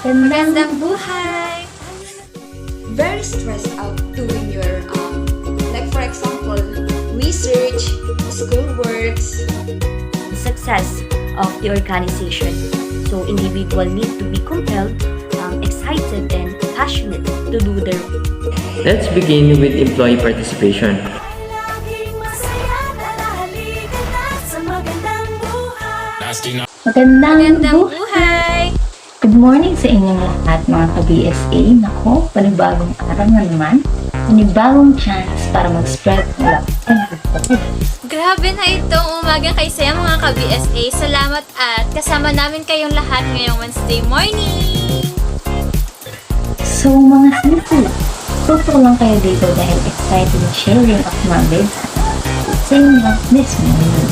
Magandang buhay! Very stressed out doing your, like for example, research, schoolworks. Success of the organization. So individual need to be compelled, excited, and passionate to do their work. Let's begin with employee participation. Magandang buhay! Good morning sa inyong lahat mga ka-BSA. Nako, panibagong araw na naman. Panibagong chance para mag-spread ng love and good. Grabe na itong umagang kay saya mga ka-BSA. Salamat at kasama namin kayong lahat ngayong Wednesday morning! So mga sinipo, tutok lang kayo dito dahil excited na sharing of knowledge sa inyo this morning.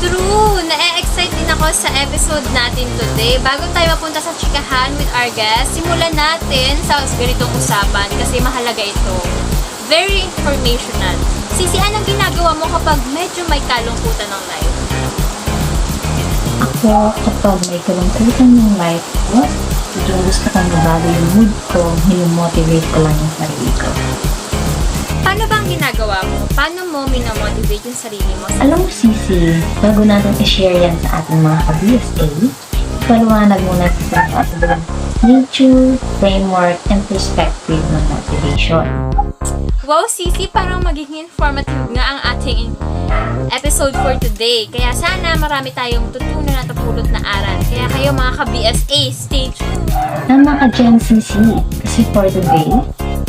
True! Na-excite din ako sa episode natin today. Bago tayo mapunta sa chikahan with our guest, simulan natin sa ganitong usapan kasi mahalaga ito. Very informational. Sisi, anong ginagawa mo kapag medyo may kalungkutan ng life? Ako, kapag may kalungkutan ng life ko, yung gusto kong mabago yung mood ko, minimotivate ko lang yung sarili ko. Paano bang ginagawa mo? Paano mo minamotivate yung sarili mo? Alam mo, Sisi, bago natin i-share yan sa ating mga ka-BSA, ipaliwanag muna sa ating nature, framework, and perspective ng motivation. Wow, Sisi, parang magiging informative nga ang ating episode for today. Kaya sana marami tayong tutunan at napulot na aral. Kaya kayo mga ka-BSA, stay tuned! Tama ka dyan, Sisi, kasi for today,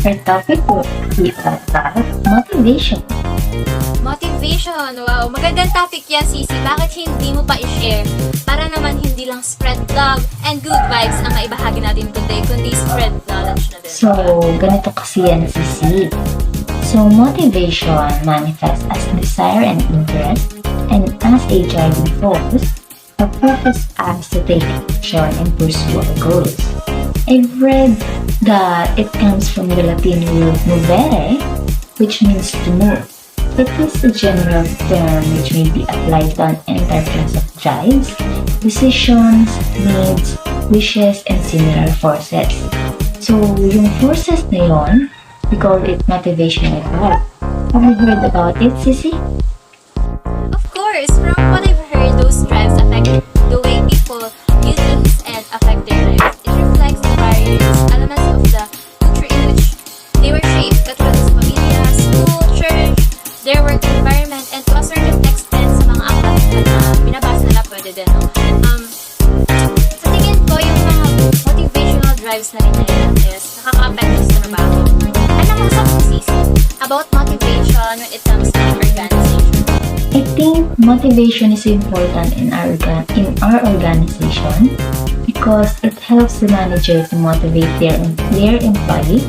our topic will be about motivation. Motivation! Wow, magandang topic yan, Sisi. Bakit hindi mo pa i-share? Para naman hindi lang spread love and good vibes ang maibahagi natin today, kundi spread knowledge na din. So, ganito kasi yan, Sisi. So, motivation manifests as desire and interest, and as a driving force, a purpose as to take action and pursue our goals. I've read that it comes from the Latin word movere, which means to move. It is a general term which may be applied to an entire class of drives, decisions, needs, wishes, and similar forces. So, yung forces na yun, we call it motivational drive. Have you heard about it, Sisi? Of course, from what I've heard, those drives affect the way people view things and affect their lives. It reflects the various elements of the culture in which they were shaped, katulad sa pamilya, school, church, their work environment, and to a certain extent sa mga aklat na binabasa nila pwede din. No? Sa tingin ko, yung mga motivational drives na rin na yan is nakaka-affect sa trabaho. Ano mo sa Sisi about motivation when it comes to organization? I think motivation is important in our organization because it helps the manager to motivate their employee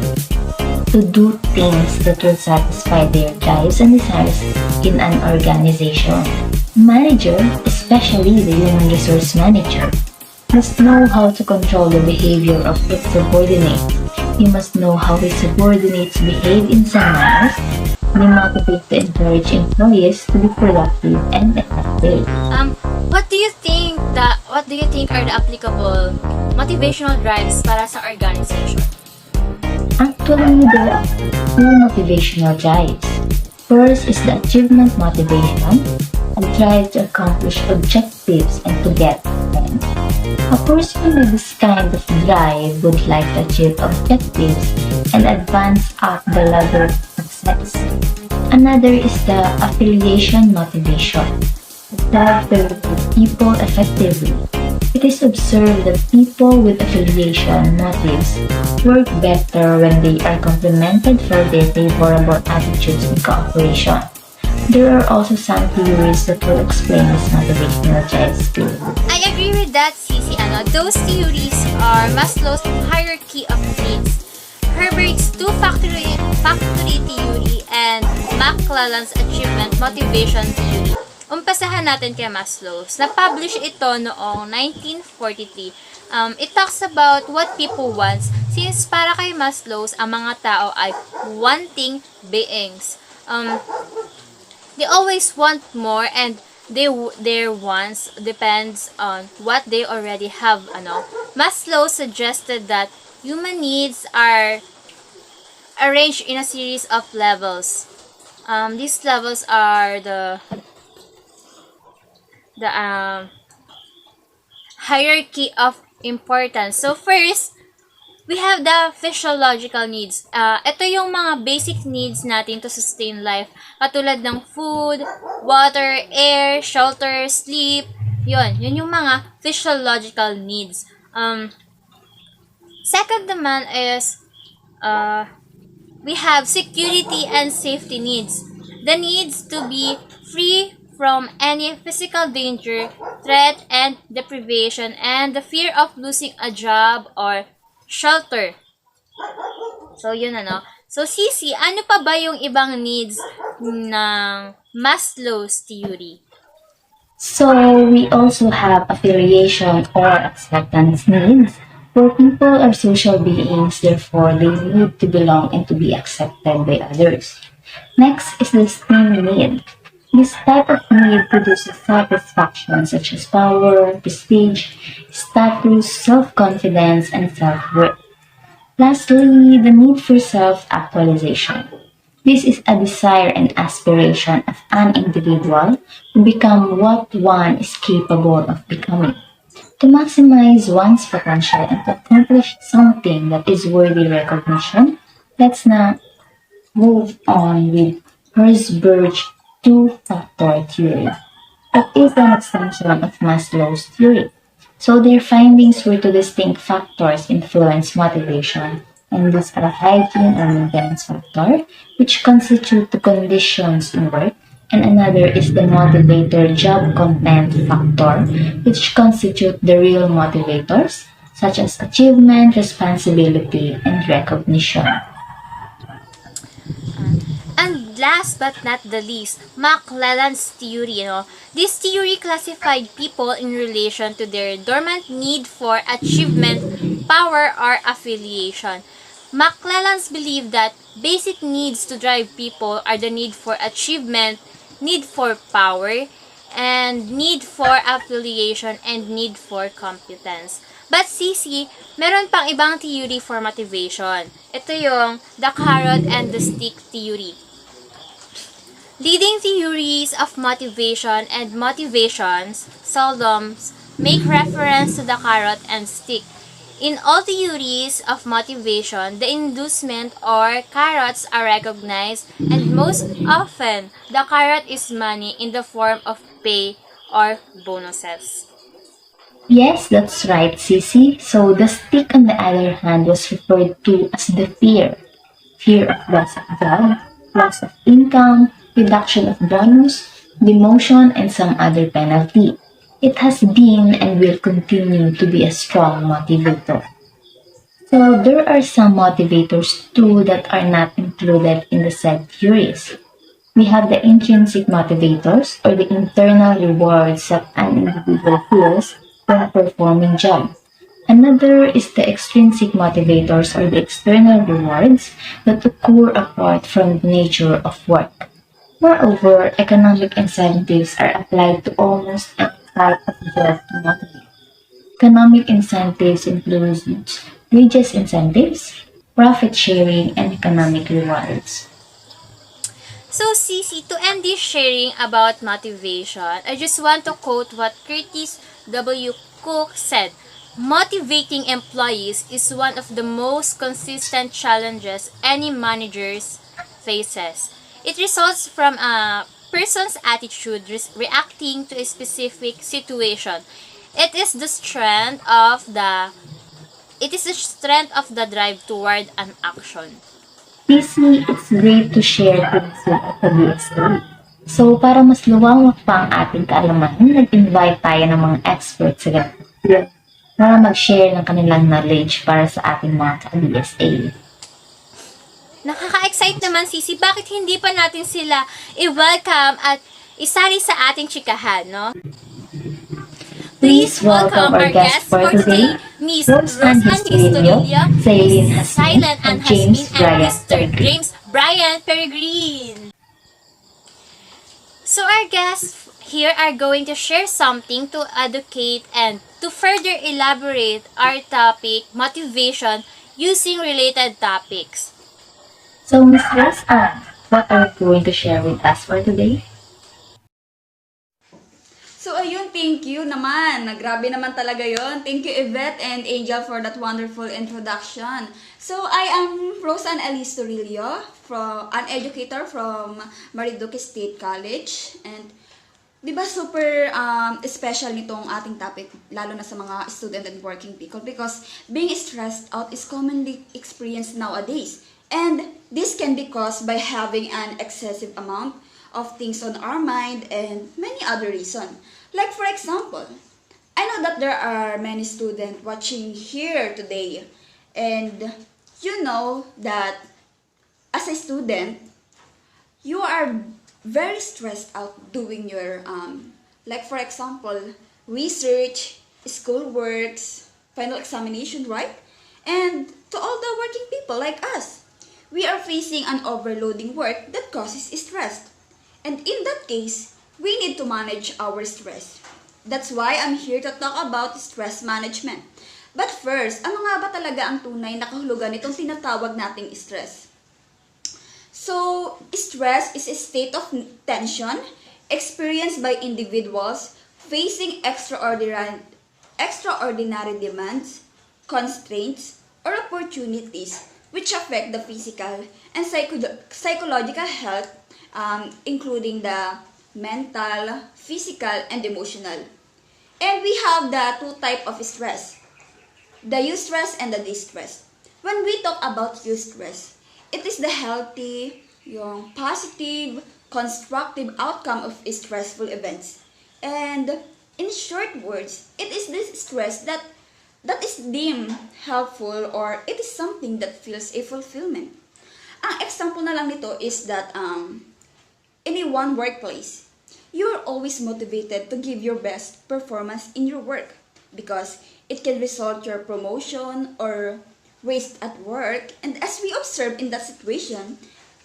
to do things that will satisfy their drives and desires in an organization. Manager, especially the human resource manager, must know how to control the behavior of its subordinates. He must know how his subordinates behave in some manners. They motivate to encourage employees to be productive and effective. What do you think are the applicable motivational drives para sa organization? Actually, there are two motivational drives. First is the achievement motivation, a drive to accomplish objectives and to get them. A person with this kind of drive would like to achieve objectives and advance up the ladder of success. Another is the affiliation motivation, a drive to recruit people effectively. It is observed that people with affiliation motives work better when they are complimented for their favorable attitudes and cooperation. There are also some theories that will explain this motivational drives too. I agree with that, Sisi. Those theories are Maslow's hierarchy of needs, Herbert's two-factory theory, and McClelland's achievement motivation theory. Umpisahan natin kay Maslow's. Na-publish ito noong 1943. It talks about what people want since para kay Maslow's, ang mga tao ay wanting beings. They always want more and their wants depends on what they already have Maslow suggested that human needs are arranged in a series of levels. These levels are the hierarchy of importance. So first, we have the physiological needs. Ito yung mga basic needs natin to sustain life. Katulad ng food, water, air, shelter, sleep. Yun yung mga physiological needs. Second naman is, we have security and safety needs. The needs to be free from any physical danger, threat, and deprivation, and the fear of losing a job or shelter. So, yun ano. So, Sisi, ano pa ba yung ibang needs ng Maslow's theory? So we also have affiliation or acceptance needs, where people are social beings, therefore they need to belong and to be accepted by others. Next is the esteem need. This type of need produces satisfaction such as power, prestige, status, self-confidence, and self-worth. Lastly, the need for self-actualization. This is a desire and aspiration of an individual to become what one is capable of becoming, to maximize one's potential and to accomplish something that is worthy recognition. Let's now move on with Herzberg's two-factor theory. It is an extension of Maslow's theory. So their findings were two distinct factors influence motivation, and these are hygiene or maintenance factor, which constitute the conditions in work, and another is the motivator job content factor, which constitute the real motivators, such as achievement, responsibility, and recognition. And last but not the least, McClelland's theory. This theory classified people in relation to their dormant need for achievement, power, or affiliation. McClelland's believed that basic needs to drive people are the need for achievement, need for power, and need for affiliation, and need for competence. But Sisi, meron pang ibang theory for motivation. Ito yung the carrot and the stick theory. Leading theories of motivation and motivations seldom make reference to the carrot and stick. In all theories of motivation, the inducement or carrots are recognized, and most often, the carrot is money in the form of pay or bonuses. Yes, that's right, Sissy. So the stick, on the other hand, was referred to as the fear. Fear of loss of job, loss of income, reduction of bonus, demotion, and some other penalty. It has been and will continue to be a strong motivator. So there are some motivators too that are not included in the said theories. We have the intrinsic motivators or the internal rewards that an individual feels when performing job. Another is the extrinsic motivators or the external rewards that occur apart from the nature of work. Moreover, economic incentives are applied to almost any type of job to motivate. Economic incentives include wages incentives, profit sharing, and economic rewards. So, Cece, to end this sharing about motivation, I just want to quote what Curtis W. Cook said. Motivating employees is one of the most consistent challenges any manager faces. It results from a person's attitude reacting to a specific situation. It is the strength of the drive toward an action. PC, it's great to share things with the BSA. So, para mas luwawak pa ang ating kaalaman, nag-invite tayo ng mga experts sa ganitong field para mag-share ng kanilang knowledge para sa ating mga ka-BSA. Nakaka-excite naman, Sisi. Bakit hindi pa natin sila i-welcome at isali sa ating chikahan, no? Please welcome our guest for today, Miss Roseanne Historillo, Zaylin Silent Hasmin, and and James Hasmin, and Bryan Mr. Peregrine. James Bryan Peregrine. So our guest here are going to share something to educate and to further elaborate our topic, motivation, using related topics. So, Miss Ras, what are you going to share with us for today? So ayun, thank you naman. Grabe naman talaga yon. Thank you Yvette and Angel for that wonderful introduction. So I am Rosan Alice Torillo, an educator from Marinduque State College. And di ba super special nitong ating topic, lalo na sa mga student and working people, because being stressed out is commonly experienced nowadays. And this can be caused by having an excessive amount of things on our mind and many other reasons. Like for example, I know that there are many students watching here today, and you know that as a student, you are very stressed out doing your, like for example, research, school works, final examination, right? And to all the working people like us, we are facing an overloading work that causes stress. And in that case, we need to manage our stress. That's why I'm here to talk about stress management. But first, ano nga ba talaga ang tunay na kahulugan nitong tinatawag nating stress? So, stress is a state of tension experienced by individuals facing extraordinary demands, constraints, or opportunities which affect the physical and psychological health, including the mental, physical, and emotional. And we have the two types of stress, the eustress and the distress. When we talk about eustress, it is the healthy, yung positive, constructive outcome of stressful events. And in short words, it is this stress that is deemed helpful, or it is something that feels a fulfillment. Ang example na lang nito is that in a one workplace, you are always motivated to give your best performance in your work because it can result your promotion or raised at work. And as we observe in that situation,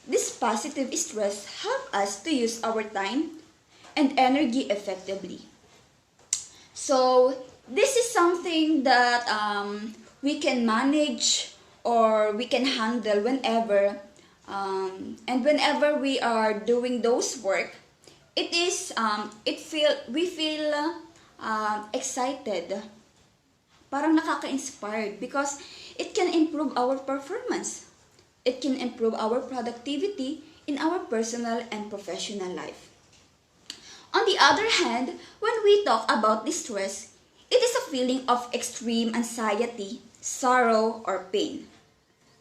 this positive stress help us to use our time and energy effectively. So this is something that we can manage or we can handle whenever and whenever we are doing those work. We feel excited, parang nakaka-inspired, because it can improve our performance. It can improve our productivity in our personal and professional life. On the other hand, when we talk about distress, it is a feeling of extreme anxiety, sorrow, or pain.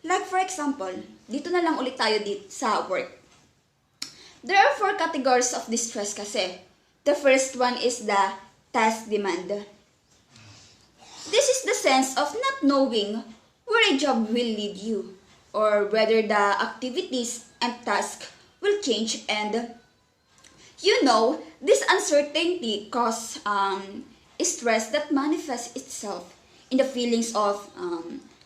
Like for example, dito na lang ulit tayo sa work. There are 4 categories of distress kasi. The first one is the task demand. This is the sense of not knowing where a job will lead you, or whether the activities and tasks will change, and this uncertainty causes stress that manifests itself in the feelings of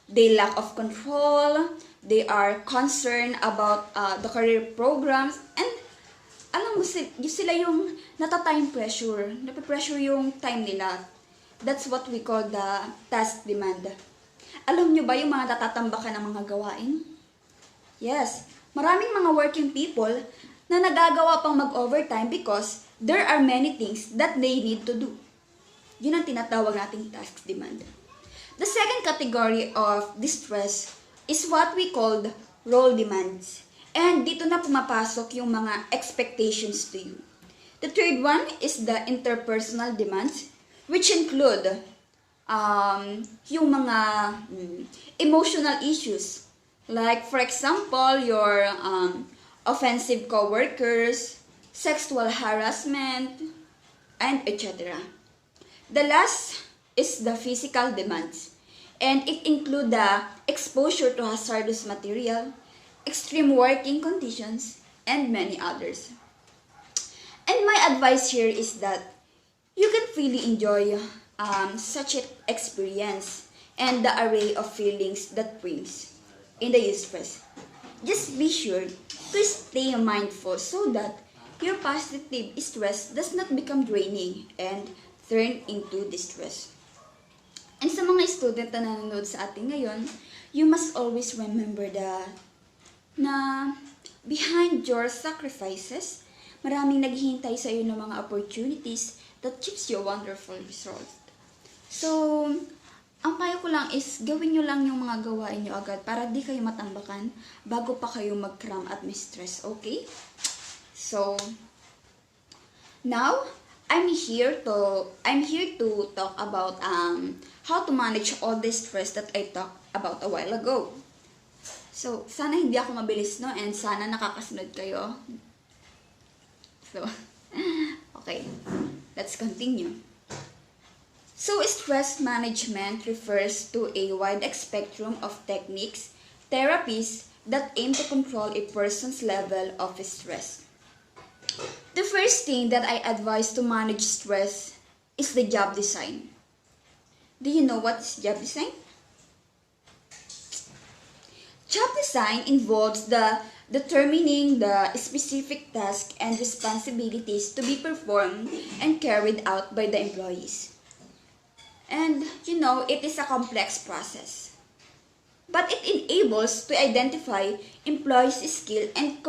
they lack of control, they are concerned about the career programs, and alam mo sila yung nata-time pressure, nape-pressure yung time nila. That's what we call the task demand. Alam nyo ba yung mga natatambakan ng mga gawain? Yes, maraming mga working people na nagagawa pang mag-overtime because there are many things that they need to do. Yun ang tinatawag nating task demand. The second category of distress is what we call role demands. And dito na pumapasok yung mga expectations to you. The third one is the interpersonal demands, which include yung mga emotional issues. Like for example, your offensive coworkers, sexual harassment, and etc. The last is the physical demands, and it includes the exposure to hazardous material, extreme working conditions, and many others. And my advice here is that you can really enjoy such an experience and the array of feelings that brings in the eustress. Just be sure to stay mindful so that your positive stress does not become draining and turn into distress. And sa mga student na nanonood sa atin ngayon, you must always remember that na behind your sacrifices, maraming naghihintay sa iyo ng mga opportunities that keeps you a wonderful result. So, ang payo ko lang is gawin nyo lang yung mga gawain nyo agad para di kayo matambakan bago pa kayo mag-cram at mistress, okay? So, now, I'm here to talk about how to manage all the stress that I talked about a while ago. So, sana hindi ako mabilis, no? And sana nakakasunod kayo. So, okay. Let's continue. So, stress management refers to a wide spectrum of techniques, therapies that aim to control a person's level of stress. The first thing that I advise to manage stress is the job design. Do you know what is job design? Job design involves the determining the specific tasks and responsibilities to be performed and carried out by the employees. And it is a complex process. But it enables to identify employees' skill and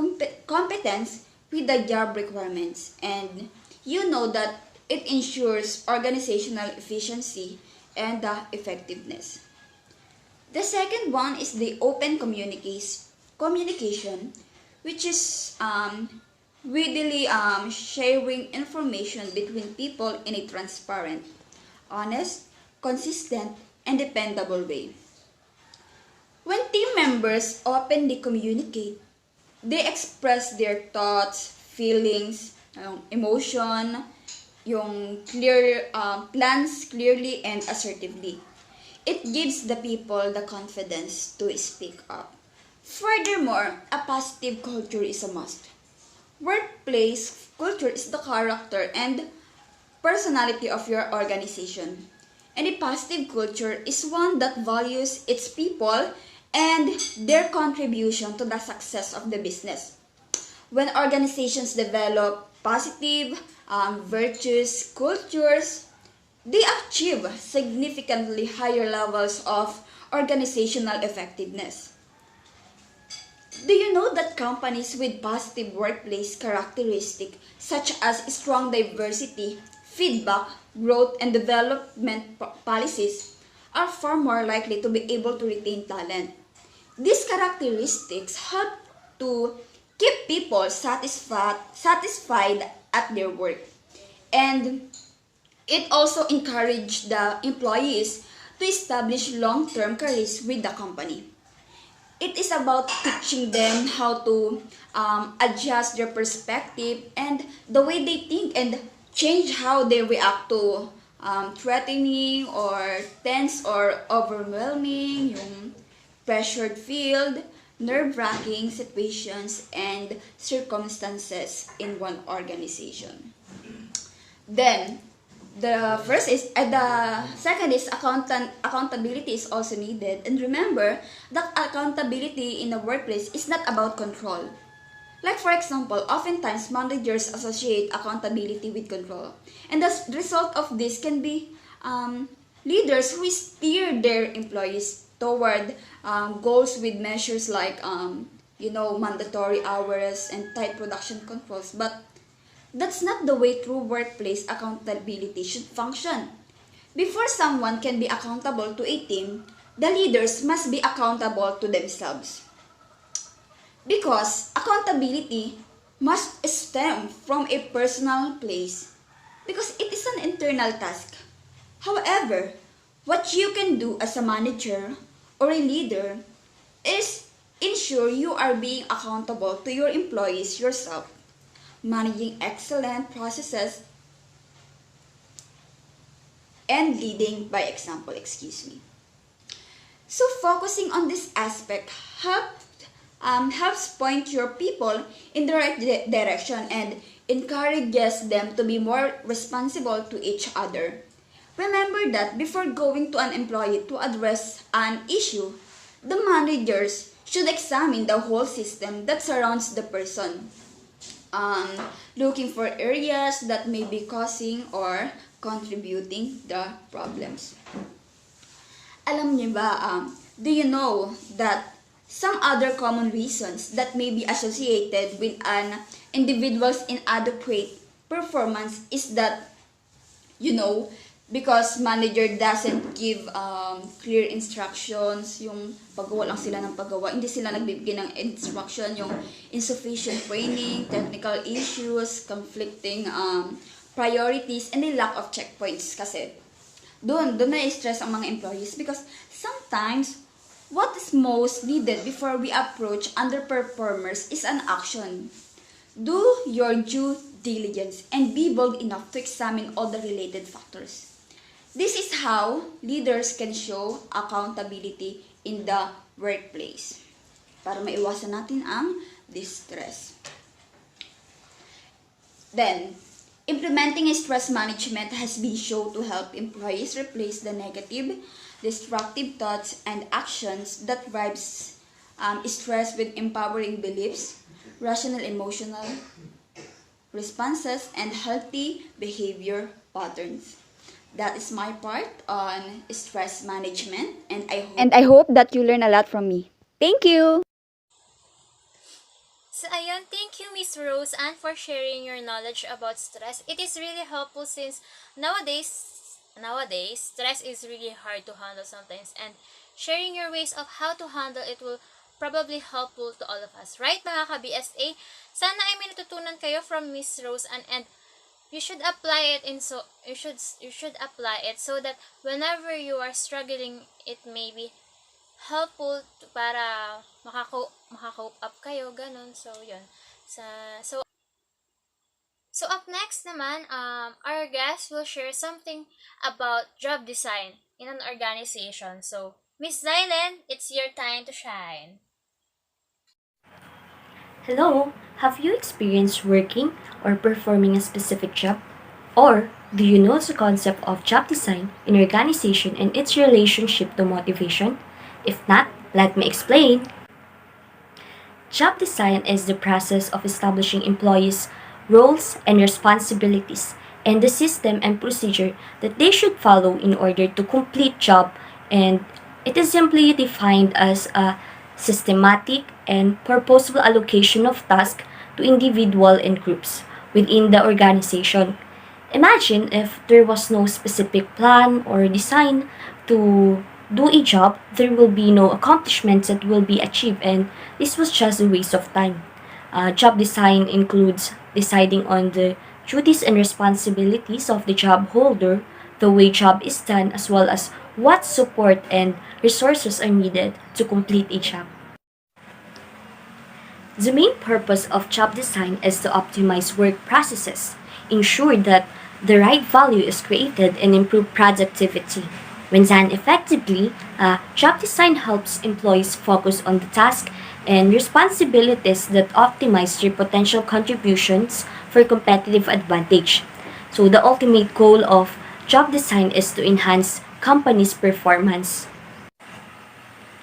competence with the job requirements. And that it ensures organizational efficiency and effectiveness. The second one is the open communication, which is readily sharing information between people in a transparent, honest, consistent, and dependable way. When team members openly communicate, they express their thoughts, feelings, emotion, yung clear plans clearly and assertively. It gives the people the confidence to speak up. Furthermore, a positive culture is a must. Workplace culture is the character and personality of your organization. And a positive culture is one that values its people and their contribution to the success of the business. When organizations develop positive, virtuous cultures, they achieve significantly higher levels of organizational effectiveness. Do you know that companies with positive workplace characteristics such as strong diversity, feedback, growth, and development policies are far more likely to be able to retain talent? These characteristics help to keep people satisfied at their work. And it also encourages the employees to establish long-term careers with the company. It is about teaching them how to adjust their perspective and the way they think and change how they react to threatening or tense or overwhelming, yung pressured field, nerve-wracking situations and circumstances in one organization. Then, the second is accountability is also needed. And remember that accountability in the workplace is not about control. Like for example, oftentimes managers associate accountability with control. And the result of this can be leaders who steer their employees toward goals with measures like mandatory hours and tight production controls. But that's not the way true workplace accountability should function. Before someone can be accountable to a team, the leaders must be accountable to themselves. Because accountability must stem from a personal place, because it is an internal task. However, what you can do as a manager or a leader is ensure you are being accountable to your employees yourself, managing excellent processes, and leading by example, So focusing on this aspect helps point your people in the right direction and encourages them to be more responsible to each other. Remember that before going to an employee to address an issue, the managers should examine the whole system that surrounds the person. looking for areas that may be causing or contributing the problems. Alam niyo ba, do you know that some other common reasons that may be associated with an individual's inadequate performance is that, because manager doesn't give clear instructions, yung paggawa lang sila ng paggawa, hindi sila nagbibigay ng instruction, yung insufficient training, technical issues, conflicting priorities, and the lack of checkpoints kasi. Doon na-stress ang mga employees because sometimes what is most needed before we approach underperformers is an action. Do your due diligence and be bold enough to examine all the related factors. This is how leaders can show accountability in the workplace para maiwasan natin ang distress. Then, implementing stress management has been shown to help employees replace the negative, destructive thoughts and actions that drives stress with empowering beliefs, rational emotional responses, and healthy behavior patterns. That is my part on stress management, and I hope that you learn a lot from me. Thank you! So ayun, thank you Miss Rose Ann for sharing your knowledge about stress. It is really helpful since nowadays stress is really hard to handle sometimes, and sharing your ways of how to handle it will probably helpful to all of us. Right mga ka-BSA? Sana ay may natutunan kayo from Miss Rose Ann, and you should apply it you should apply it so that whenever you are struggling, it may be helpful para maka-cope up kayo, ganun. So, yun. So up next naman, our guest will share something about job design in an organization. So, Miss Zylen, it's your time to shine. Hello, have you experienced working or performing a specific job? Or do you know the concept of job design in organization and its relationship to motivation? If not, let me explain. Job design is the process of establishing employees' roles and responsibilities and the system and procedure that they should follow in order to complete job, and it is simply defined as a systematic and purposeful allocation of tasks to individual and groups within the organization. Imagine if there was no specific plan or design to do a job, there will be no accomplishments that will be achieved, and this was just a waste of time. Job design includes deciding on the duties and responsibilities of the job holder, the way job is done, as well as what support and resources are needed to complete a job. The main purpose of job design is to optimize work processes, ensure that the right value is created, and improve productivity. When done effectively, job design helps employees focus on the task and responsibilities that optimize their potential contributions for competitive advantage. So the ultimate goal of job design is to enhance company's performance.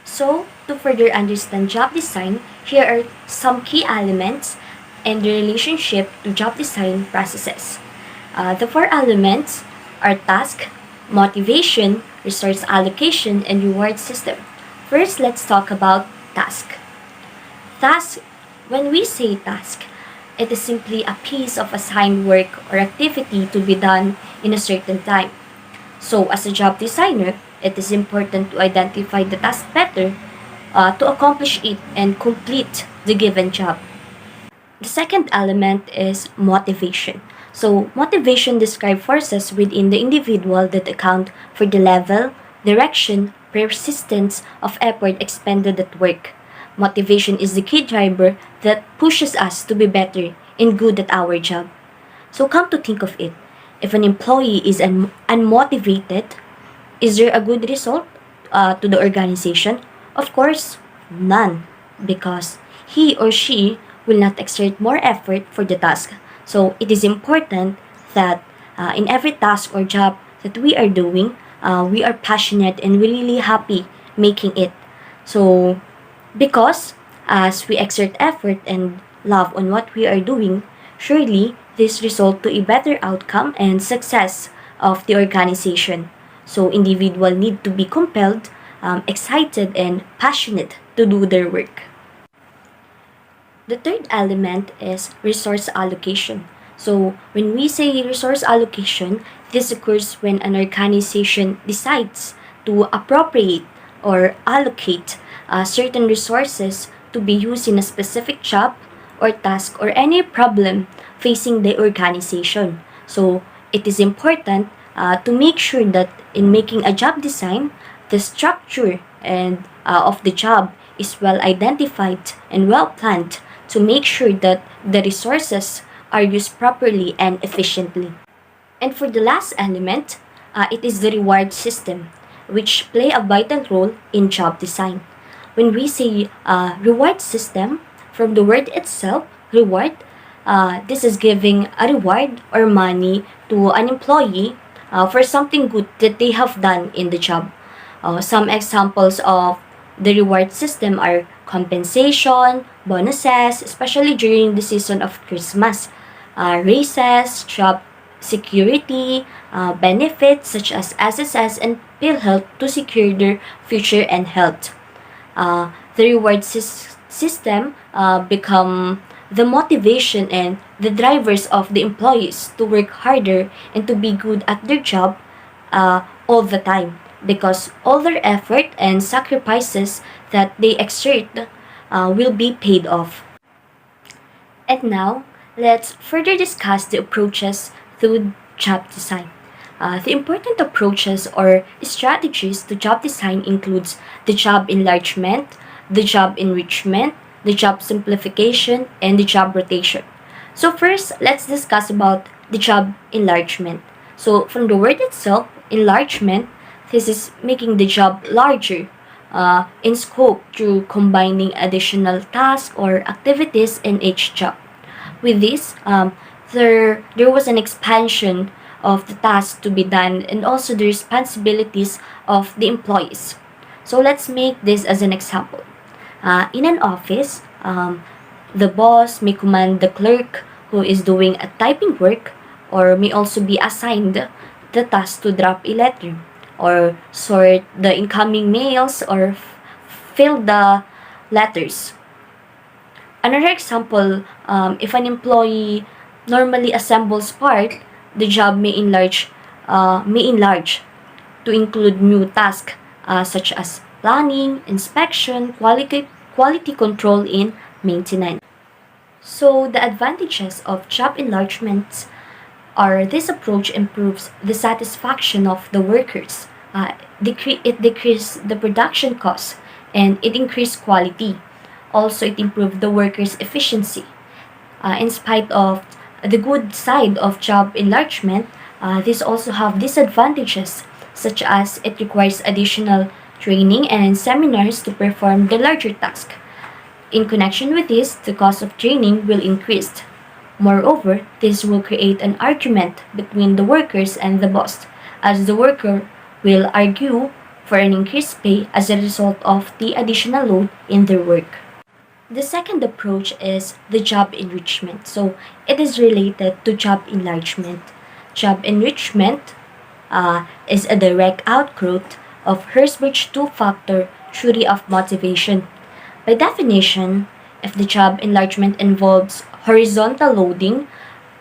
So, to further understand job design, here are some key elements and the relationship to job design processes. The four elements are task, motivation, resource allocation, and reward system. First, let's talk about task. Task, when we say task, it is simply a piece of assigned work or activity to be done in a certain time. So, as a job designer, it is important to identify the task better to accomplish it and complete the given job. The second element is motivation. So, motivation describes forces within the individual that account for the level, direction, persistence of effort expended at work. Motivation is the key driver that pushes us to be better and good at our job. So, come to think of it, if an employee is unmotivated, is there a good result to the organization? Of course, none, because he or she will not exert more effort for the task. So it is important that in every task or job that we are doing, we are passionate and really happy making it. So because as we exert effort and love on what we are doing, Surely, this result to a better outcome and success of the organization. So individual need to be compelled, excited, and passionate to do their work. The third element is resource allocation. So when we say resource allocation, this occurs when an organization decides to appropriate or allocate certain resources to be used in a specific job or task or any problem facing the organization. So it is important to make sure that in making a job design, the structure and of the job is well identified and well planned to make sure that the resources are used properly and efficiently. And for the last element, it is the reward system, which play a vital role in job design. When we say reward system, from the word itself, reward, this is giving a reward or money to an employee for something good that they have done in the job. Some examples of the reward system are compensation, bonuses, especially during the season of Christmas, raises, job security, benefits such as SSS and PhilHealth to secure their future and health. The reward system become the motivation and the drivers of the employees to work harder and to be good at their job all the time because all their effort and sacrifices that they exert will be paid off. And now, let's further discuss the approaches to job design. The important approaches or strategies to job design includes the job enlargement, the job enrichment, the job simplification, and the job rotation. So first, let's discuss about the job enlargement. So from the word itself, enlargement, this is making the job larger in scope through combining additional tasks or activities in each job. With this, there was an expansion of the tasks to be done and also the responsibilities of the employees. So let's make this as an example. In an office, the boss may command the clerk who is doing a typing work or may also be assigned the task to drop a letter or sort the incoming mails or fill the letters. Another example, if an employee normally assembles part, the job may enlarge to include new tasks such as planning, inspection, quality control, and maintenance. So the advantages of job enlargement are this approach improves the satisfaction of the workers. It decreases the production costs and it increases quality. Also, it improves the workers' efficiency. In spite of the good side of job enlargement, this also have disadvantages such as it requires additional training and seminars to perform the larger task. In connection with this, the cost of training will increase. Moreover, this will create an argument between the workers and the boss, as the worker will argue for an increased pay as a result of the additional load in their work. The second approach is the job enrichment. So it is related to job enlargement. Job enrichment is a direct outgrowth of Herzberg's two-factor theory of motivation. By definition, if the job enlargement involves horizontal loading,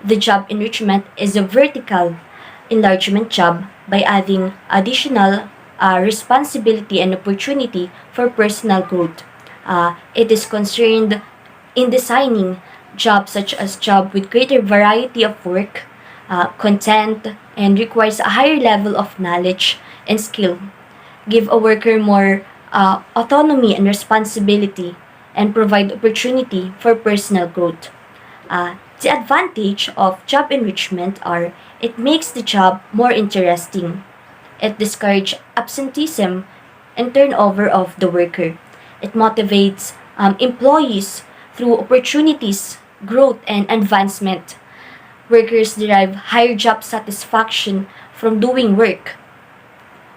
the job enrichment is a vertical enlargement job by adding additional responsibility and opportunity for personal growth. It is concerned in designing jobs such as job with greater variety of work, content, and requires a higher level of knowledge and skill. Give a worker more autonomy and responsibility and provide opportunity for personal growth. The advantage of job enrichment are it makes the job more interesting. It discourages absenteeism and turnover of the worker. It motivates employees through opportunities, growth, and advancement. Workers derive higher job satisfaction from doing work.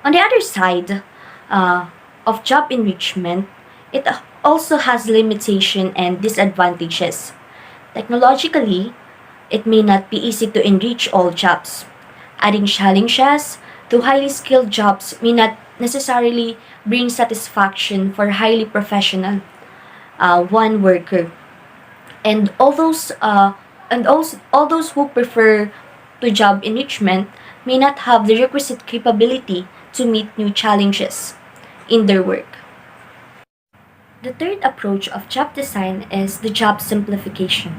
On the other side of job enrichment, it also has limitation and disadvantages. Technologically, it may not be easy to enrich all jobs. Adding challenges to highly skilled jobs may not necessarily bring satisfaction for highly professional one worker. And all those who prefer to job enrichment may not have the requisite capability to meet new challenges in their work. The third approach of job design is the job simplification.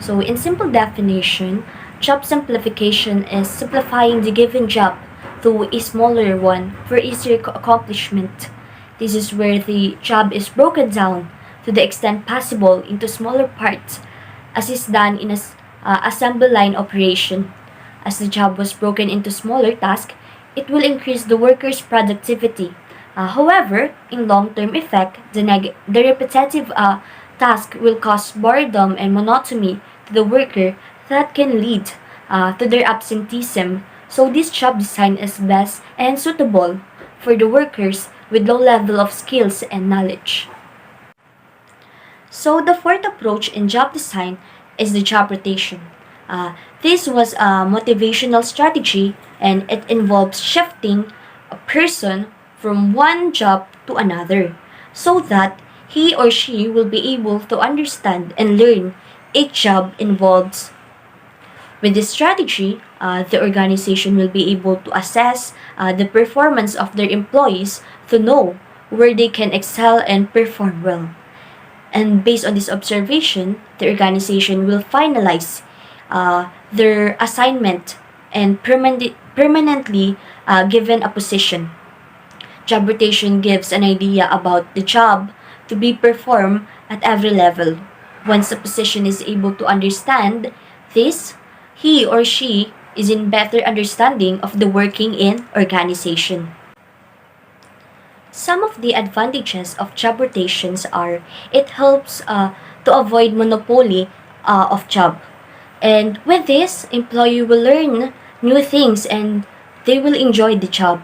So, in simple definition, job simplification is simplifying the given job to a smaller one for easier accomplishment. This is where the job is broken down to the extent possible into smaller parts, as is done in a assembly line operation. As the job was broken into smaller tasks, it will increase the worker's productivity. However, in long-term effect, the repetitive task will cause boredom and monotony to the worker that can lead to their absenteeism. So this job design is best and suitable for the workers with low level of skills and knowledge. So the fourth approach in job design is the job rotation. This was a motivational strategy and it involves shifting a person from one job to another so that he or she will be able to understand and learn each job involves. With this strategy, the organization will be able to assess the performance of their employees to know where they can excel and perform well. And based on this observation, the organization will finalize their assignment and permanently given a position. Job rotation gives an idea about the job to be performed at every level. Once a position is able to understand this, he or she is in better understanding of the working in organization. Some of the advantages of job rotations are it helps to avoid monopoly of job. And with this, employee will learn new things and they will enjoy the job.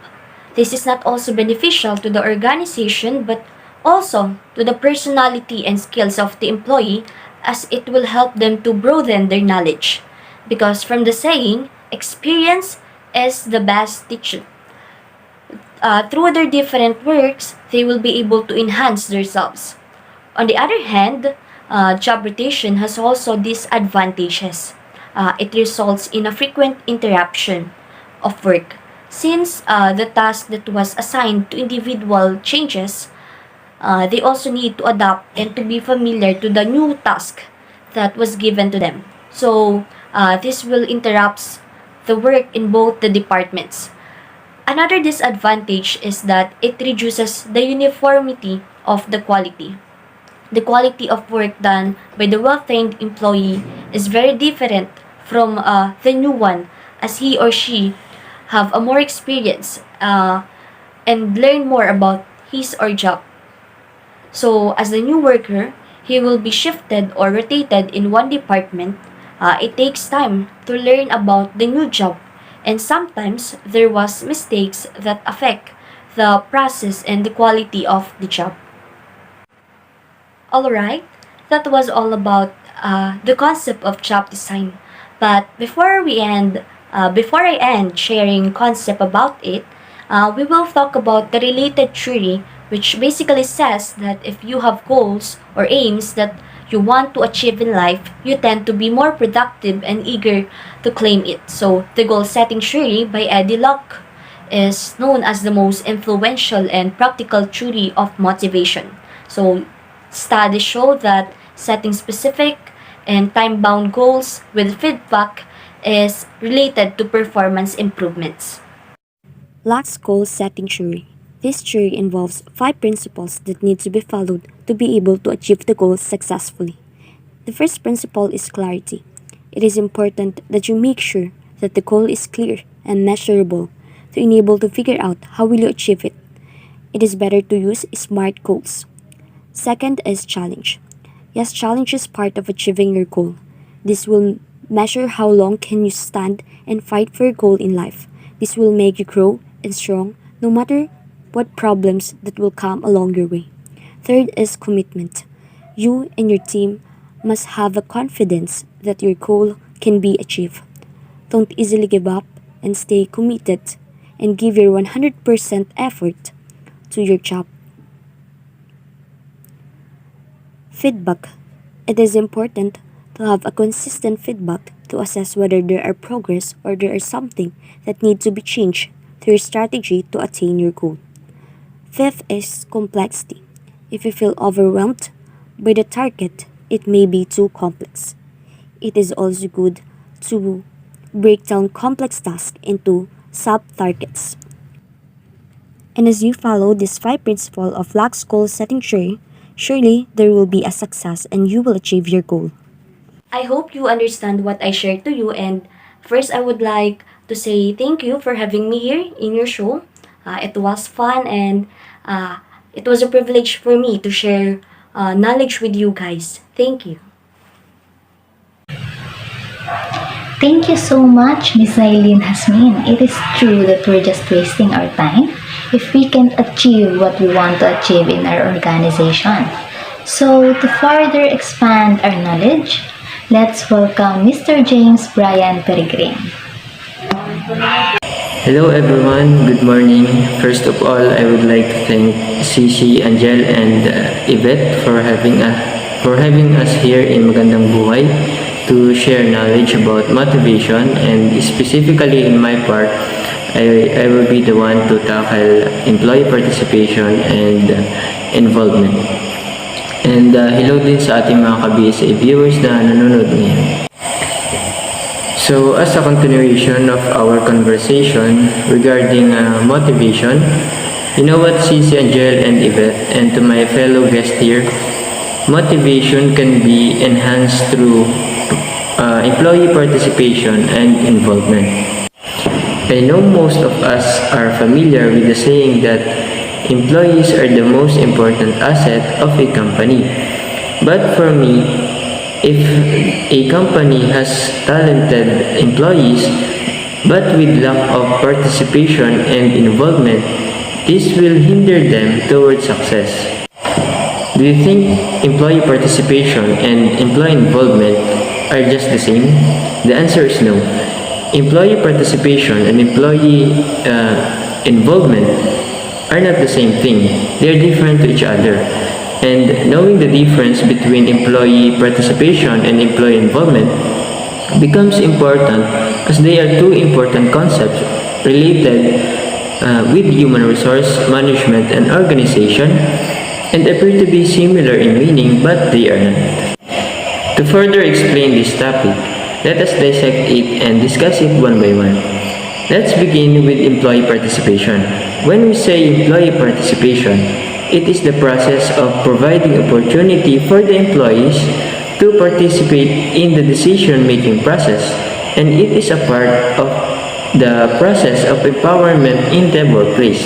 This is not also beneficial to the organization but also to the personality and skills of the employee as it will help them to broaden their knowledge. Because from the saying, experience is the best teacher. Through their different works, they will be able to enhance themselves. On the other hand, job rotation has also disadvantages. It results in a frequent interruption of work. Since the task that was assigned to individual changes, they also need to adapt and to be familiar to the new task that was given to them. So, this will interrupt the work in both the departments. Another disadvantage is that it reduces the uniformity of the quality. The quality of work done by the well-trained employee is very different from the new one as he or she have a more experience and learn more about his or job. So as the new worker, he will be shifted or rotated in one department. It takes time to learn about the new job and sometimes there was mistakes that affect the process and the quality of the job. Alright, that was all about the concept of job design. But before I end sharing concept about it, we will talk about the related theory, which basically says that if you have goals or aims that you want to achieve in life, you tend to be more productive and eager to claim it. So, the goal setting theory by Eddie Locke is known as the most influential and practical theory of motivation. So, studies show that setting specific and time-bound goals with feedback is related to performance improvements. Locke's goal setting theory. This theory involves 5 principles that need to be followed to be able to achieve the goals successfully. The first principle is clarity. It is important that you make sure that the goal is clear and measurable to enable to figure out how will you achieve it. It is better to use SMART goals. Second is challenge. Yes, challenge is part of achieving your goal. This will measure how long can you stand and fight for your goal in life. This will make you grow and strong no matter what problems that will come along your way. Third is commitment. You and your team must have a confidence that your goal can be achieved. Don't easily give up and stay committed and give your 100% effort to your job. Feedback. It is important to have a consistent feedback to assess whether there are progress or there is something that needs to be changed to your strategy to attain your goal. Fifth is complexity. If you feel overwhelmed by the target, it may be too complex. It is also good to break down complex tasks into sub-targets. And as you follow this five principle of lax goal setting tree, surely there will be a success and you will achieve your goal. I hope you understand what I shared to you, and first I would like to say thank you for having me here in your show. It was fun, and it was a privilege for me to share knowledge with you guys. Thank you. Thank you so much, Miss Eileen Hasmin. It is true that we're just wasting our time if we can achieve what we want to achieve in our organization. So, to further expand our knowledge, let's welcome Mr. James Brian Peregrine. Hello everyone, good morning. First of all, I would like to thank Cici, Angel, and Yvette for having us here in Magandang Buhay to share knowledge about motivation, and specifically in my part, I will be the one to tackle employee participation and involvement. And hello din sa ating mga ka-BSA viewers na nanonood ngayon. So, as a continuation of our conversation regarding motivation, you know what, Cici, Angel, and Yvette, and to my fellow guests here, motivation can be enhanced through employee participation and involvement. I know most of us are familiar with the saying that employees are the most important asset of a company. But for me, if a company has talented employees but with lack of participation and involvement, this will hinder them towards success. Do you think employee participation and employee involvement are just the same? The answer is no. Employee participation and employee involvement are not the same thing. They are different to each other. And knowing the difference between employee participation and employee involvement becomes important, as they are two important concepts related with human resource management and organization, and appear to be similar in meaning, but they are not. To further explain this topic, let us dissect it and discuss it one by one. Let's begin with employee participation. When we say employee participation, it is the process of providing opportunity for the employees to participate in the decision-making process, and it is a part of the process of empowerment in the workplace.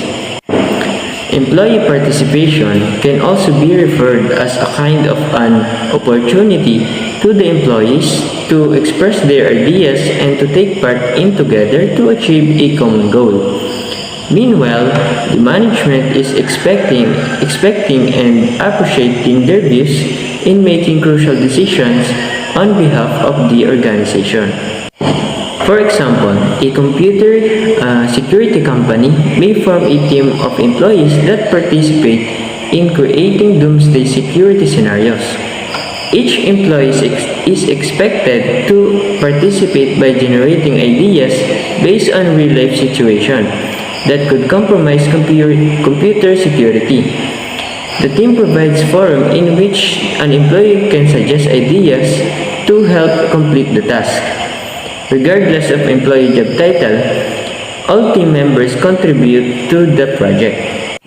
Employee participation can also be referred as a kind of an opportunity to the employees to express their ideas and to take part in together to achieve a common goal. Meanwhile, the management is expecting and appreciating their views in making crucial decisions on behalf of the organization. For example, a computer security company may form a team of employees that participate in creating doomsday security scenarios. Each employee is expected to participate by generating ideas based on real-life situations that could compromise computer security. The team provides forum in which an employee can suggest ideas to help complete the task. Regardless of employee job title, all team members contribute to the project.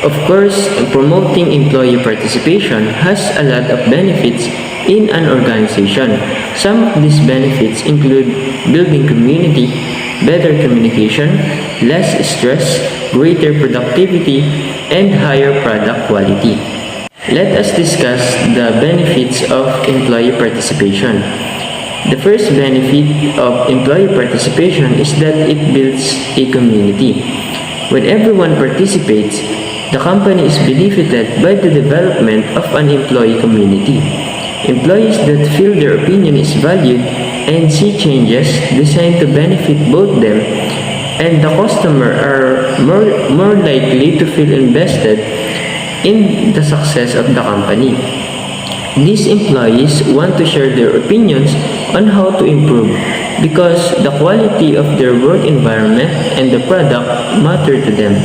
Of course, promoting employee participation has a lot of benefits in an organization. Some of these benefits include building community, better communication, less stress, greater productivity, and higher product quality. Let us discuss the benefits of employee participation. The first benefit of employee participation is that it builds a community. When everyone participates, the company is benefited by the development of an employee community. Employees that feel their opinion is valued and see changes designed to benefit both them and the customer are more likely to feel invested in the success of the company. These employees want to share their opinions on how to improve because the quality of their work environment and the product matter to them.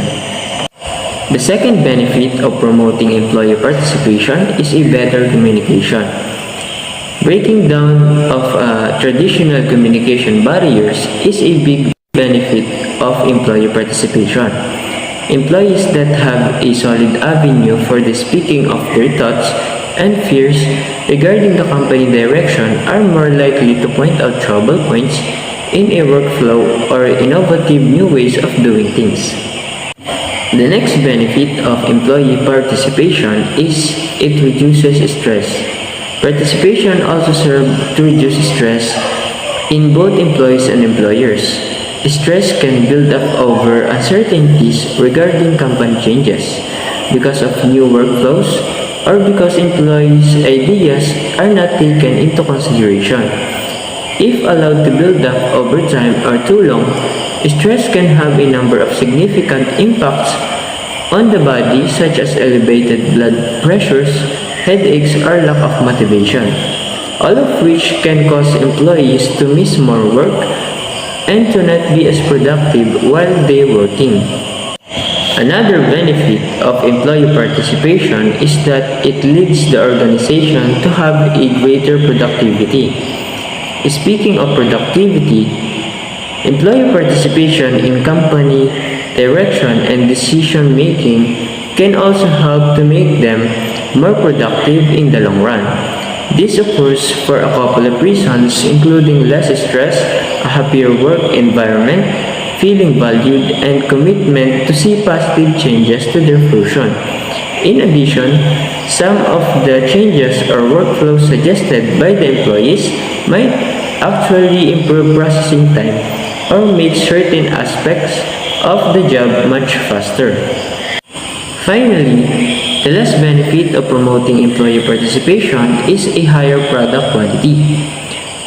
The second benefit of promoting employee participation is a better communication. Breaking down of traditional communication barriers is a big benefit of employee participation. Employees that have a solid avenue for the speaking of their thoughts and fears regarding the company direction are more likely to point out trouble points in a workflow or innovative new ways of doing things. The next benefit of employee participation is it reduces stress. Participation also serves to reduce stress in both employees and employers. Stress can build up over uncertainties regarding company changes because of new workflows or because employees' ideas are not taken into consideration. If allowed to build up over time or too long, stress can have a number of significant impacts on the body such as elevated blood pressures, headaches, or lack of motivation, all of which can cause employees to miss more work and to not be as productive while they're working. Another benefit of employee participation is that it leads the organization to have a greater productivity. Speaking of productivity, employee participation in company direction and decision making can also help to make them more productive in the long run. This occurs for a couple of reasons, including less stress, a happier work environment, feeling valued, and commitment to see positive changes to their function. In addition, some of the changes or workflows suggested by the employees might actually improve processing time or make certain aspects of the job much faster. Finally, the last benefit of promoting employee participation is a higher product quality.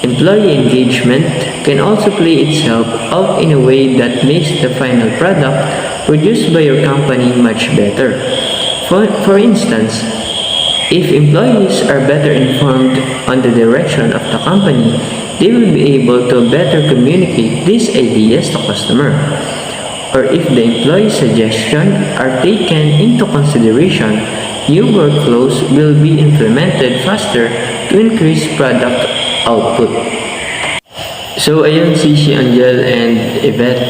Employee engagement can also play itself out in a way that makes the final product produced by your company much better. For instance, if employees are better informed on the direction of the company, they will be able to better communicate these ideas to customer. Or if the employee suggestions are taken into consideration, new workflows will be implemented faster to increase product output. So ayun, Cici, Angel, and Yvette,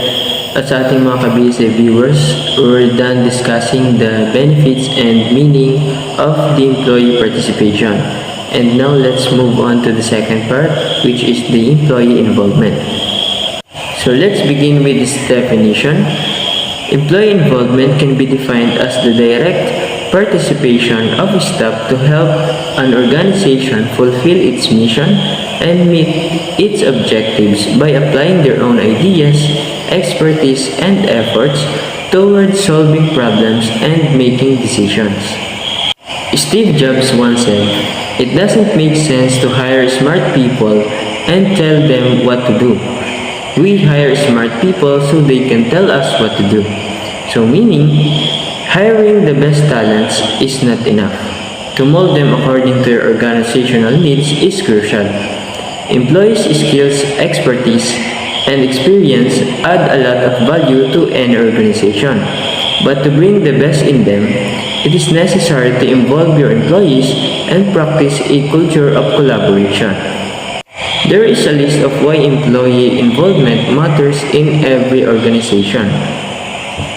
at sa ating mga kabise viewers, we're done discussing the benefits and meaning of the employee participation. And now let's move on to the second part, which is the employee involvement. So let's begin with this definition. Employee involvement can be defined as the direct participation of staff to help an organization fulfill its mission and meet its objectives by applying their own ideas, expertise, and efforts towards solving problems and making decisions. Steve Jobs once said, "It doesn't make sense to hire smart people and tell them what to do. We hire smart people so they can tell us what to do." So meaning, hiring the best talents is not enough. To mold them according to your organizational needs is crucial. Employees' skills, expertise, and experience add a lot of value to an organization. But to bring the best in them, it is necessary to involve your employees and practice a culture of collaboration. There is a list of why employee involvement matters in every organization,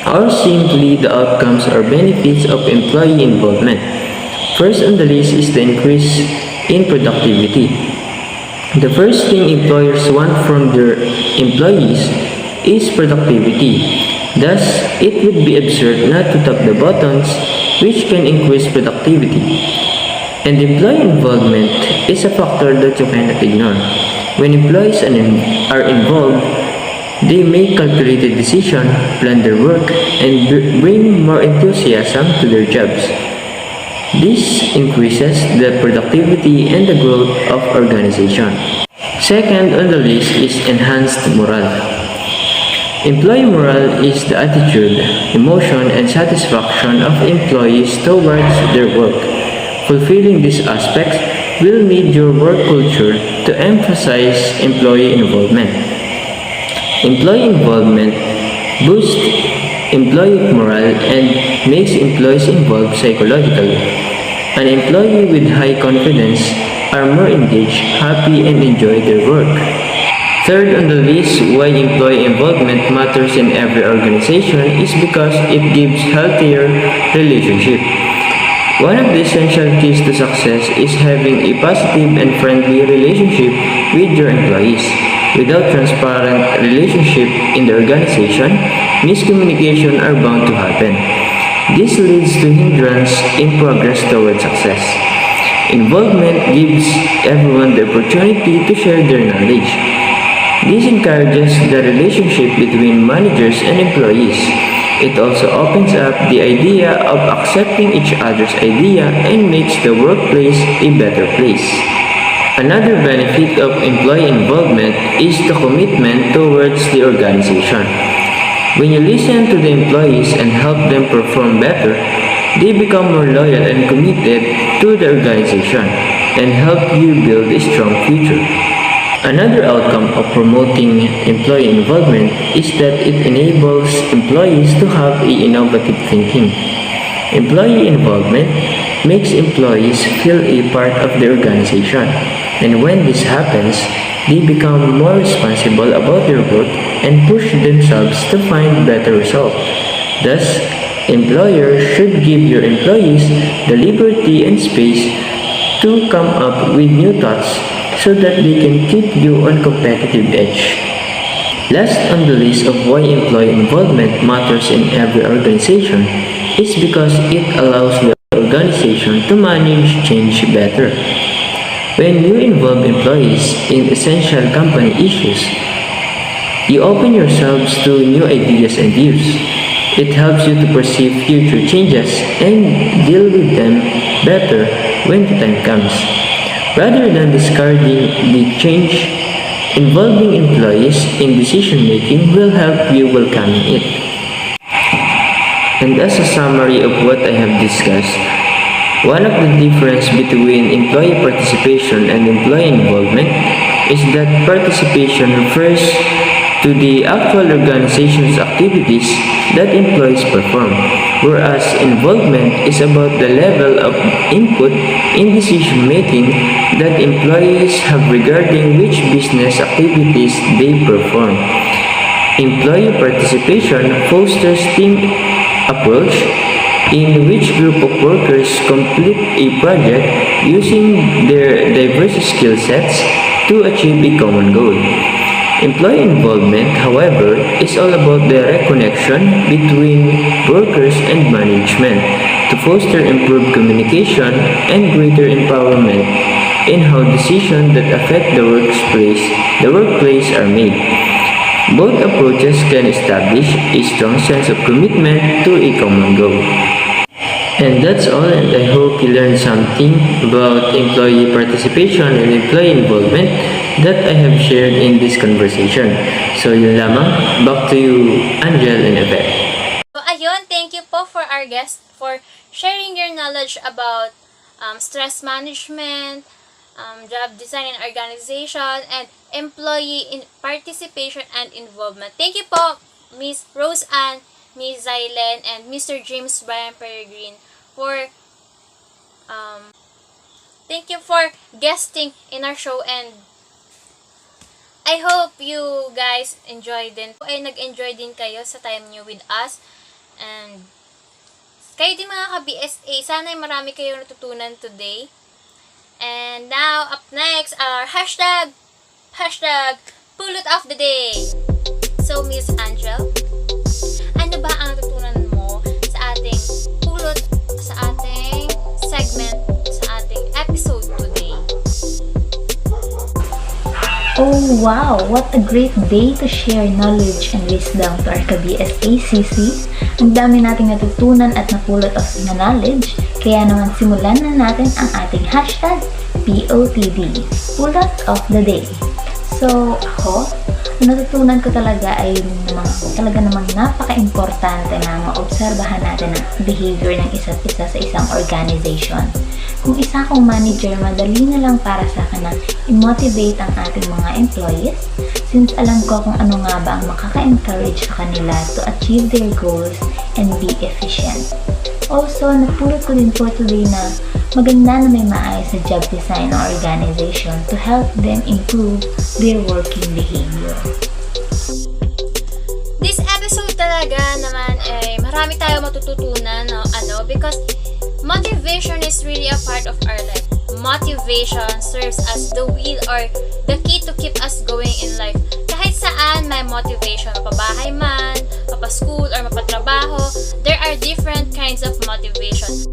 or simply the outcomes or benefits of employee involvement. First on the list is the increase in productivity. The first thing employers want from their employees is productivity. Thus, it would be absurd not to tap the buttons which can increase productivity. And employee involvement is a factor that you cannot ignore. When employees are involved, they make calculated decisions, plan their work, and bring more enthusiasm to their jobs. This increases the productivity and the growth of organization. Second on the list is enhanced morale. Employee morale is the attitude, emotion, and satisfaction of employees towards their work. Fulfilling these aspects will need your work culture to emphasize employee involvement. Employee involvement boosts employee morale and makes employees involved psychologically. An employee with high confidence are more engaged, happy, and enjoy their work. Third on the list, why employee involvement matters in every organization is because it gives healthier relationship. One of the essential keys to success is having a positive and friendly relationship with your employees. Without transparent relationship in the organization, miscommunication are bound to happen. This leads to hindrance in progress toward success. Involvement gives everyone the opportunity to share their knowledge. This encourages the relationship between managers and employees. It also opens up the idea of accepting each other's idea and makes the workplace a better place. Another benefit of employee involvement is the commitment towards the organization. When you listen to the employees and help them perform better, they become more loyal and committed to the organization and help you build a strong future. Another outcome of promoting employee involvement is that it enables employees to have innovative thinking. Employee involvement makes employees feel a part of the organization, and when this happens, they become more responsible about their work and push themselves to find better results. Thus, employers should give your employees the liberty and space to come up with new thoughts so that they can keep you on competitive edge. Last on the list of why employee involvement matters in every organization is because it allows the organization to manage change better. When you involve employees in essential company issues, you open yourselves to new ideas and views. It helps you to perceive future changes and deal with them better when the time comes. Rather than discarding the change, involving employees in decision-making will help you welcoming it. And as a summary of what I have discussed, one of the difference between employee participation and employee involvement is that participation refers to the actual organization's activities that employees perform, whereas involvement is about the level of input in decision-making that employees have regarding which business activities they perform. Employee participation fosters team approach in which group of workers complete a project using their diverse skill sets to achieve a common goal. Employee involvement, however, is all about the reconnection between workers and management to foster improved communication and greater empowerment in how decisions that affect the workplace are made. Both approaches can establish a strong sense of commitment to a common goal. And that's all, and I hope you learned something about employee participation and employee involvement that I have shared in this conversation. So yun lamang, back to you, Angel and Yvette. So ayun, thank you po for our guest for sharing your knowledge about stress management, job design and organization, and employee participation and involvement. Thank you po, Miss Rose Ann, Miss Zylen, and Mr. James Brian Peregrine for thank you for guesting in our show, and I hope you guys enjoy din. Ay nag-enjoy din kayo sa time nyo with us. And kayo din mga ka-BSA, sana ay marami kayong natutunan today. And now, up next, our hashtag pulot of the day. So, Miss Angel, ano ba ang natutunan mo sa ating pulot, sa ating segment, sa ating episode today? Oh wow! What a great day to share knowledge and wisdom to our ka-BSA CC. Ang dami nating natutunan at napulot of na knowledge, kaya naman simulan na natin ang ating hashtag POTD, Pulot of the Day. So, ako, natutunan ko talaga ay talaga namang napaka-importante na maobserbahan natin ang behavior ng isa't isa sa isang organization. Kung isa akong manager, madali na lang para sa akin na i-motivate ang ating mga employees since alam ko kung ano nga ba ang makaka-encourage sa kanila to achieve their goals and be efficient. Also, napulot ko din for today na maganda na may maayos na job design o organization to help them improve their working behavior. This episode talaga naman ay marami tayo matututunan because motivation is really a part of our life. Motivation serves as the wheel or the key to keep us going in life. Kahit saan may motivation, mapabahay man, mapa-school or mapatrabaho, there are different kinds of motivation.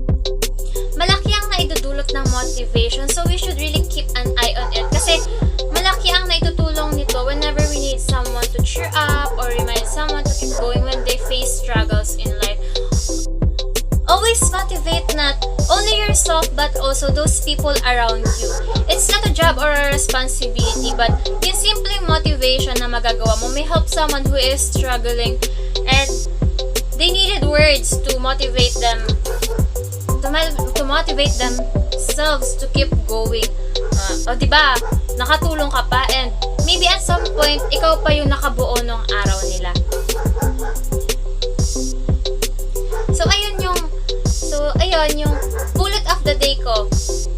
Malaki ang naidudulot ng motivation, so we should really keep an eye on it kasi malaki ang naitutulong nito whenever we need someone to cheer up or remind someone to keep going when they face struggles in life. Always motivate not only yourself but also those people around you. It's not a job or a responsibility, but yung simpleng motivation na magagawa mo may help someone who is struggling and they needed words to motivate them to motivate themselves to keep going. O diba, nakatulong ka pa and maybe at some point, ikaw pa yung nakabuo ng araw nila. So ayun yung bullet of the day ko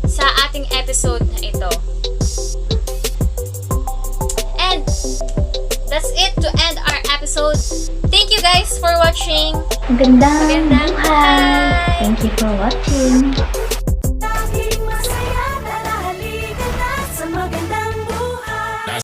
sa ating episode na ito. And that's it to end our episode. Thank you guys for watching. Magandang Magandang buhay! Thank you for watching!